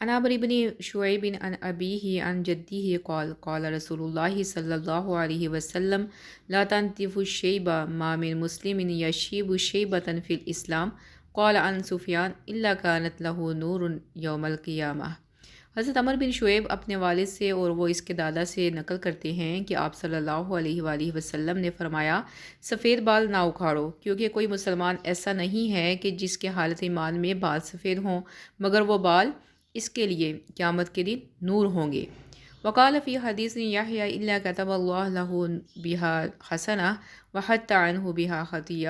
عن عمرو بن شعيب عن أبيه عن جده قال قال رسول الله صلى الله عليه وسلم لا تنتف الشيب ما من مسلم يشيب شيبة في الإسلام قال عن سفيان إلا كانت له نور يوم القيامة۔ حضرت عمر بن شعیب اپنے والد سے اور وہ اس کے دادا سے نقل کرتے ہیں کہ آپ صلی اللہ علیہ وآلہ وسلم نے فرمایا سفید بال نہ اکھاڑو، کیونکہ کوئی مسلمان ایسا نہیں ہے کہ جس کے حالت ایمان میں بال سفید ہوں، مگر وہ بال اس کے لیے قیامت کے دن نور ہوں گے۔ وقال فی حدیث یحییٰ الا کتب اللہ لہ بہا حسنہ وحط عنہ بہا خطیہ۔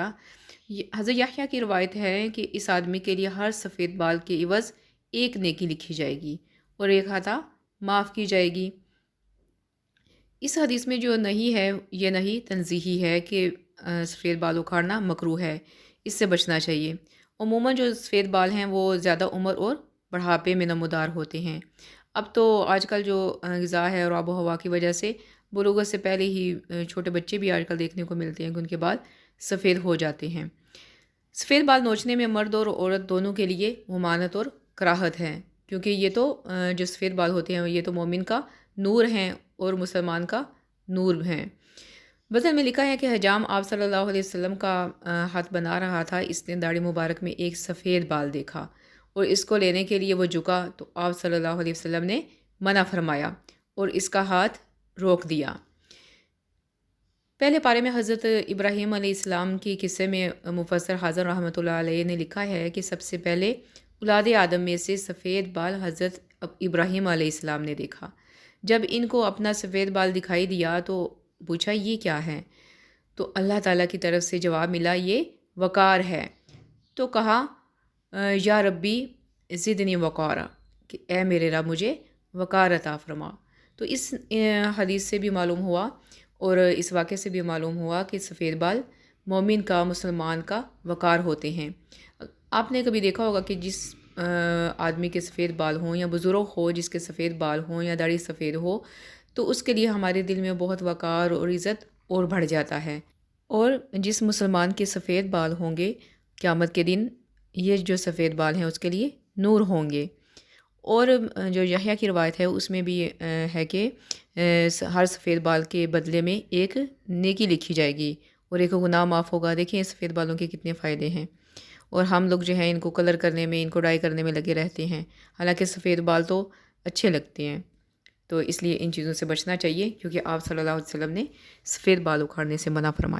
حضرت یحییٰ کی روایت ہے کہ اس آدمی کے لیے ہر سفید بال کے عوض ایک نیکی لکھی جائے گی اور ایک خطا معاف کی جائے گی۔ اس حدیث میں جو نہیں ہے یہ نہیں تنزیہی ہے کہ سفید بال اکھاڑنا مکروہ ہے، اس سے بچنا چاہیے۔ عموماً جو سفید بال ہیں وہ زیادہ عمر اور بڑھاپے میں نمودار ہوتے ہیں۔ اب تو آج کل جو غذا ہے اور آب و ہوا کی وجہ سے بلوغت سے پہلے ہی چھوٹے بچے بھی آج کل دیکھنے کو ملتے ہیں کہ ان کے بال سفید ہو جاتے ہیں۔ سفید بال نوچنے میں مرد اور عورت دونوں کے لیے ممانعت اور کراہت ہے، کیونکہ یہ تو جو سفید بال ہوتے ہیں یہ تو مومن کا نور ہیں اور مسلمان کا نور ہیں۔ وزن میں لکھا ہے کہ حجام آپ صلی اللہ علیہ وسلم کا ہاتھ بنا رہا تھا، اس نے داڑھی مبارک میں ایک سفید بال دیکھا اور اس کو لینے کے لیے وہ جھکا تو آپ صلی اللہ علیہ وسلم نے منع فرمایا اور اس کا ہاتھ روک دیا۔ پہلے پارے میں حضرت ابراہیم علیہ السلام کی قصے میں مفسر حاضر رحمۃ اللہ علیہ نے لکھا ہے کہ سب سے پہلے اولاد آدم میں سے سفید بال حضرت ابراہیم علیہ السلام نے دیکھا۔ جب ان کو اپنا سفید بال دکھائی دیا تو پوچھا یہ کیا ہے؟ تو اللہ تعالیٰ کی طرف سے جواب ملا یہ وقار ہے۔ تو کہا یا ربی زدنی وقارا، کہ اے میرے رب مجھے وقار عطا فرما۔ تو اس حدیث سے بھی معلوم ہوا اور اس واقعے سے بھی معلوم ہوا کہ سفید بال مومن کا، مسلمان کا وقار ہوتے ہیں۔ آپ نے کبھی دیکھا ہوگا کہ جس آدمی کے سفید بال ہوں یا بزرگ ہو جس کے سفید بال ہوں یا داڑھی سفید ہو تو اس کے لیے ہمارے دل میں بہت وقار اور عزت اور بڑھ جاتا ہے۔ اور جس مسلمان کے سفید بال ہوں گے قیامت کے دن یہ جو سفید بال ہیں اس کے لیے نور ہوں گے۔ اور جو یحییٰ کی روایت ہے اس میں بھی ہے کہ ہر سفید بال کے بدلے میں ایک نیکی لکھی جائے گی اور ایک گناہ معاف ہوگا۔ دیکھیں سفید بالوں کے کتنے فائدے ہیں، اور ہم لوگ جو ہیں ان کو کلر کرنے میں، ان کو ڈائی کرنے میں لگے رہتے ہیں، حالانکہ سفید بال تو اچھے لگتے ہیں۔ تو اس لیے ان چیزوں سے بچنا چاہیے، کیونکہ آپ صلی اللہ علیہ وسلم نے سفید بال اکھاڑنے سے منع فرمایا۔